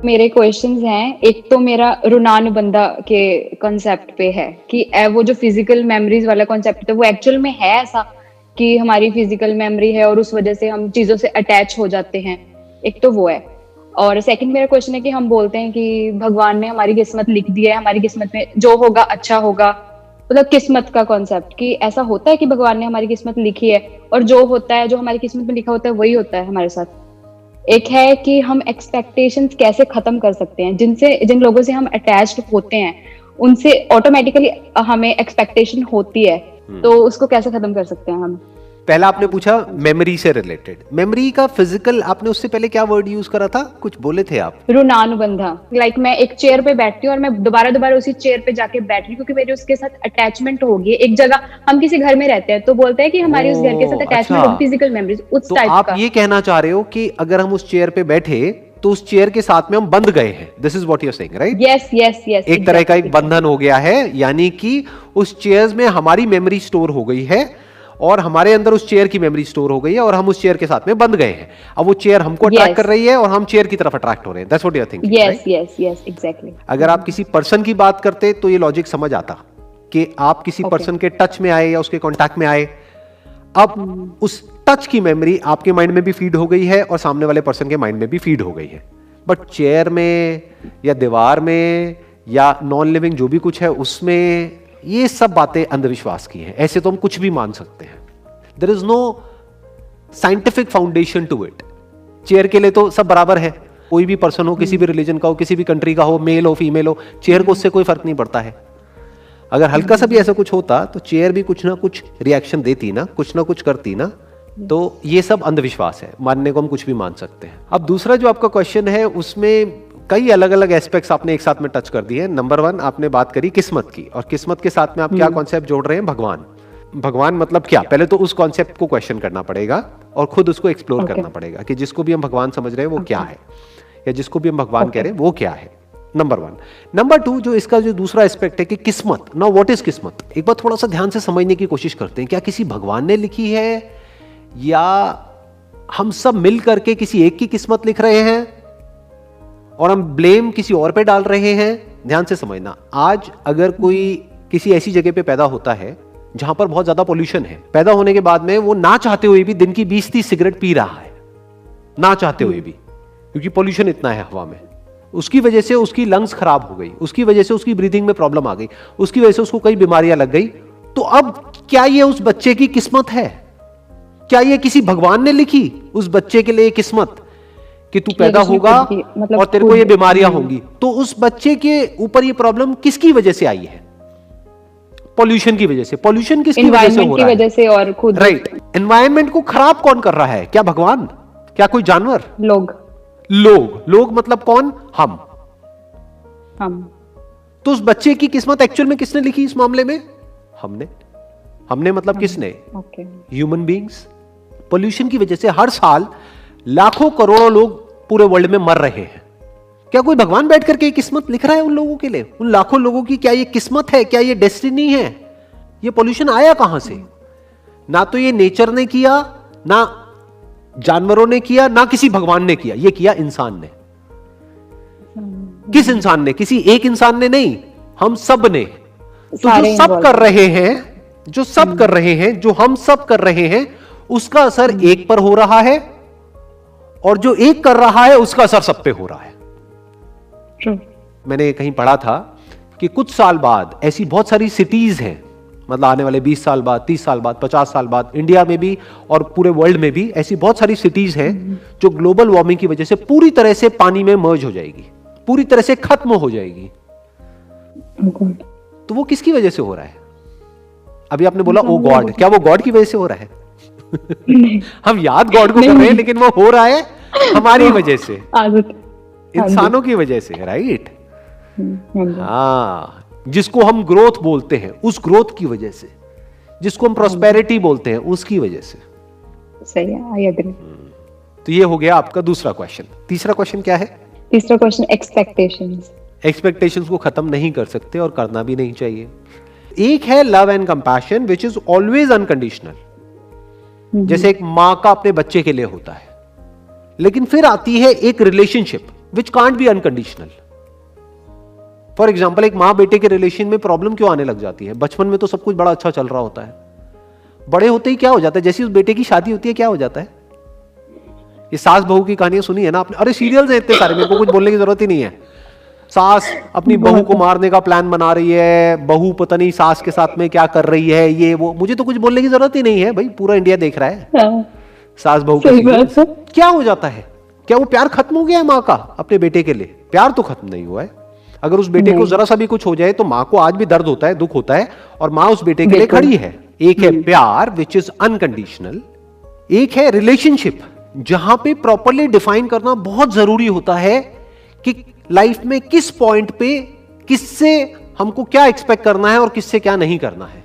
मेरे क्वेश्चंस हैं, एक तो मेरा ऋणानुबंधा के कॉन्सेप्ट पे है कि वो जो फिजिकल मेमोरीज वाला कॉन्सेप्ट है वो एक्चुअल में है ऐसा कि हमारी फिजिकल मेमोरी है और उस वजह से हम चीजों से अटैच हो जाते हैं। एक तो वो है। और सेकंड मेरा क्वेश्चन है कि हम बोलते हैं कि भगवान ने हमारी किस्मत लिख दी है, हमारी किस्मत में जो होगा अच्छा होगा, मतलब किस्मत का कॉन्सेप्ट कि ऐसा होता है कि भगवान ने हमारी किस्मत लिखी है और जो होता है, जो हमारी किस्मत में लिखा होता है वही होता है हमारे साथ। एक है कि हम एक्सपेक्टेशंस कैसे खत्म कर सकते हैं, जिन लोगों से हम अटैच्ड होते हैं उनसे ऑटोमेटिकली हमें एक्सपेक्टेशन होती है, तो उसको कैसे खत्म कर सकते हैं हम। पहला आपने पूछा मेमोरी से रिलेटेड, मेमोरी का फिजिकल, आपने उससे पहले क्या वर्ड यूज करा था, कुछ बोले थे आप? ऋणानुबंधा। लाइक मैं एक चेयर पे बैठती हूँ और मैं दोबारा उसी चेयर पे जाके बैठ रही हूँ क्योंकि मेरी उसके साथ अटैचमेंट होगी। एक जगह हम किसी घर में रहते हैं तो बोलते हैं कि हमारी उस घर के साथ अटैचमेंट होगी, फिजिकल मेमोरीज उस तो टाइप आप का। ये कहना चाह रहे हो कि अगर हम उस चेयर पे बैठे तो उस चेयर के साथ में हम बंध गए हैं, this is what you are saying, right? Yes yes yes, एक तरह का एक बंधन हो गया है, यानी कि उस चेयर में हमारी मेमोरी स्टोर हो गई है और हमारे अंदर उस चेयर की मेमोरी स्टोर हो गई है और हम उस चेयर के साथ में बंध गए हैं। अब वो चेयर हमको अट्रैक्ट कर रही है और हम चेयर की तरफ अट्रैक्ट हो रहे हैं, that's what you are thinking, right? Yes yes yes, exactly. अगर आप किसी पर्सन की बात करते तो ये लॉजिक समझ आता कि आप किसी पर्सन के टच में आए या उसके कांटेक्ट में आए, अब उस टच की मेमोरी आपके माइंड में भी फीड हो गई है और सामने वाले पर्सन के माइंड में भी फीड हो गई है। बट चेयर में या दीवार में या नॉन लिविंग जो भी कुछ है उसमें, ये सब बातें अंधविश्वास की हैं। ऐसे तो हम कुछ भी मान सकते हैं, there is no scientific foundation to it. Chair के लिए तो सब बराबर है, कोई भी पर्सन हो, किसी भी रिलीजन का हो, किसी भी कंट्री का हो, मेल हो फीमेल हो, चेयर को उससे कोई फर्क नहीं पड़ता है। अगर हल्का सा भी ऐसा कुछ होता तो चेयर भी कुछ ना कुछ रिएक्शन देती ना कुछ करती ना। तो ये सब अंधविश्वास है, मानने को हम कुछ भी मान सकते हैं। अब दूसरा जो आपका क्वेश्चन है उसमें कई अलग अलग एस्पेक्ट्स आपने एक साथ में टच कर दिए। नंबर 1 आपने बात करी किस्मत की, और किस्मत के साथ में आप क्या कॉन्सेप्ट जोड़ रहे हैं? भगवान। भगवान मतलब क्या? पहले तो उस कॉन्सेप्ट को क्वेश्चन करना पड़ेगा और खुद उसको एक्सप्लोर करना पड़ेगा कि जिसको भी हम भगवान समझ रहे हैं वो क्या है, या जिसको भी हम भगवान कह रहे हैं वो क्या है। नंबर 1। नंबर 2, जो इसका जो दूसरा एस्पेक्ट है कि किस्मत। नाउ व्हाट इज किस्मत? एक बार थोड़ा सा ध्यान से समझने की कोशिश करते हैं। क्या किसी भगवान ने लिखी है या हम सब मिल करके किसी एक की किस्मत लिख रहे हैं और हम ब्लेम किसी और पे डाल रहे हैं? ध्यान से समझना, आज अगर कोई किसी ऐसी जगह पे पैदा होता है जहां पर बहुत ज्यादा पोल्यूशन है, पैदा होने के बाद में वो ना चाहते हुए भी दिन की 20-30 सिगरेट पी रहा है, ना चाहते हुए भी, क्योंकि पोल्यूशन इतना है हवा में। उसकी वजह से उसकी लंग्स खराब हो गई, उसकी वजह से उसकी ब्रीथिंग में प्रॉब्लम आ गई, उसकी वजह से उसको कई बीमारियां लग गई। तो अब क्या ये उस बच्चे की किस्मत है? क्या ये किसी भगवान ने लिखी उस बच्चे के लिए किस्मत कि तू पैदा होगा मतलब और तेरे को ये बीमारियां होंगी? तो उस बच्चे के ऊपर ये प्रॉब्लम किसकी वजह से आई है? पॉल्यूशन की वजह से। पॉल्यूशन किसकी वजह से हो रहा है? वजह से और खुद, राइट। एनवायरनमेंट को खराब कौन कर रहा है? क्या भगवान? क्या कोई जानवर? लोग मतलब कौन? हम। तो उस बच्चे की किस्मत एक्चुअल में किसने लिखी इस मामले में? हमने मतलब किसने? Human beings. पोल्यूशन की वजह से हर साल लाखों करोड़ों लोग पूरे वर्ल्ड में मर रहे हैं। क्या कोई भगवान बैठ करके किस्मत लिख रहा है उन लोगों के लिए? उन लाखों लोगों की क्या ये किस्मत है? क्या ये डेस्टिनी है? ये पोल्यूशन आया कहां से? ना तो ये नेचर ने किया, ना जानवरों ने किया, ना किसी भगवान ने किया, ये किया इंसान ने। किस इंसान ने? किसी एक इंसान ने नहीं, हम सब ने। तो जो सब कर रहे हैं, जो हम सब कर रहे हैं, उसका असर एक पर हो रहा है और जो एक कर रहा है उसका असर सब पे हो रहा है। मैंने कहीं पढ़ा था कि कुछ साल बाद ऐसी बहुत सारी सिटीज हैं, मतलब आने वाले 20 साल बाद, 30 साल बाद, 50 साल बाद, इंडिया में भी और पूरे वर्ल्ड में भी ऐसी बहुत सारी सिटीज हैं जो ग्लोबल वार्मिंग की वजह से पूरी तरह से पानी में मर्ज हो जाएगी, पूरी तरह से खत्म हो जाएगी। तो वो किसकी वजह से हो रहा है? अभी आपने बोला ओ गॉड, क्या वो गॉड की वजह से हो रहा है? हम याद गॉड को कर रहे हैं, लेकिन वो हो रहा है हमारी वजह से, इंसानों की वजह से, राइट? हाँ, जिसको हम ग्रोथ बोलते हैं उस ग्रोथ की वजह से, जिसको हम प्रोस्पेरिटी बोलते हैं उसकी वजह से। सही है, आई एग्री। तो ये हो गया आपका दूसरा क्वेश्चन। तीसरा क्वेश्चन क्या है? तीसरा क्वेश्चन एक्सपेक्टेशंस। एक्सपेक्टेशंस को खत्म नहीं कर सकते और करना भी नहीं चाहिए। एक है love and compassion which is always unconditional, जैसे एक मां का अपने बच्चे के लिए होता है। लेकिन फिर आती है एक relationship which can't be unconditional. For example, एक माँ बेटे के रिलेशन में प्रॉब्लम क्यों आने लग जाती है? बचपन में तो सब कुछ बड़ा अच्छा चल रहा होता है, बड़े होते ही क्या हो जाता है? जैसे उस बेटे की शादी होती है, क्या हो जाता है? ये सास बहू की कहानियां सुनी है ना आपने? अरे सीरियल्स हैं इतने सारे, मेरे को कुछ बोलने की जरूरत ही नहीं है। सास अपनी बहू को मारने का प्लान बना रही है, बहू पता नहीं सास के साथ में क्या कर रही है, ये वो, मुझे तो कुछ बोलने की जरूरत ही नहीं है भाई, पूरा इंडिया देख रहा है सास बहू का। क्या हो जाता है? क्या वो प्यार खत्म हो गया है माँ का अपने बेटे के लिए? प्यार तो खत्म नहीं हुआ है। अगर उस बेटे को जरा सा भी कुछ हो जाए तो माँ को आज भी दर्द होता है, दुख होता है, और माँ उस बेटे के लिए खड़ी है। एक है प्यार विच इज अनकंडीशनल, एक है रिलेशनशिप जहां पे प्रॉपरली डिफाइन करना बहुत जरूरी होता है कि लाइफ में किस पॉइंट पे किससे हमको क्या एक्सपेक्ट करना है और किससे क्या नहीं करना है,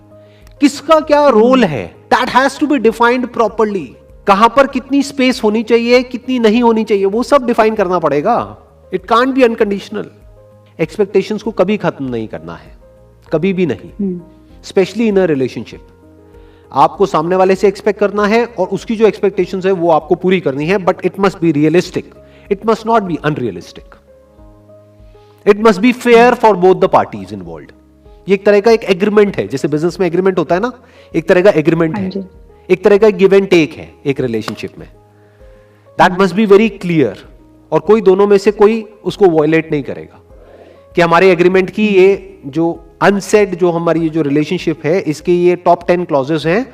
किसका क्या रोल है। That has to be defined properly. कहां पर कितनी स्पेस होनी चाहिए, कितनी नहीं होनी चाहिए, वो सब डिफाइन करना पड़ेगा। It can't be unconditional. Expectations को कभी खत्म नहीं करना है, कभी भी नहीं, स्पेशली इन अ रिलेशनशिप। आपको सामने वाले से एक्सपेक्ट करना है और उसकी जो एक्सपेक्टेशंस है वो आपको पूरी करनी है, but it must be realistic, it must not be unrealistic, it must be fair for both the parties involved. ये एक तरह का एक एग्रीमेंट है, जैसे बिजनेस में एग्रीमेंट होता है ना, एक तरह का एग्रीमेंट है, एक तरह का गिव एंड टेक है एक रिलेशनशिप में। That must be very clear, और कोई दोनों में से कोई उसको वॉयलेट नहीं करेगा कि हमारे एग्रीमेंट की ये जो अनसेड, जो हमारी ये जो रिलेशनशिप है, इसके ये टॉप 10 क्लॉजेस हैं,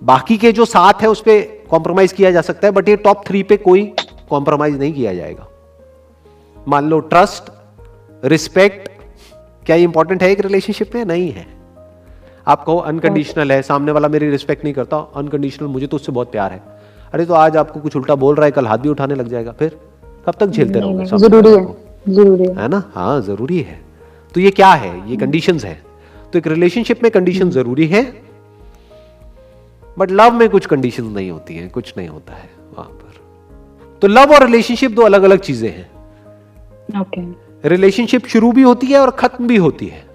बाकी के जो 7 है उस पर कॉम्प्रोमाइज किया जा सकता है, बट ये टॉप 3 पे कोई कॉम्प्रोमाइज नहीं किया जाएगा। मान लो ट्रस्ट, रिस्पेक्ट, क्या ये इंपॉर्टेंट है एक रिलेशनशिप में? नहीं है। आप कहो अनकंडीशनल है, सामने वाला मेरी रिस्पेक्ट नहीं करता, अनकंडीशनल, मुझे तो उससे बहुत प्यार है। अरे तो आज आपको कुछ उल्टा बोल रहा है, कल हाथ भी उठाने लग जाएगा, फिर कब तक झेलते रहोगे? जरूरी है, जरूरी है ना? हाँ, जरूरी है। तो ये क्या है? ये कंडीशंस है। तो एक रिलेशनशिप में कंडीशन जरूरी है, बट लव में कुछ कंडीशंस नहीं होती हैं, कुछ नहीं होता है वहां पर। तो लव और रिलेशनशिप दो अलग अलग चीजें हैं। ओके। रिलेशनशिप शुरू भी होती है और खत्म भी होती है।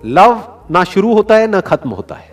लव ना शुरू होता है ना खत्म होता है।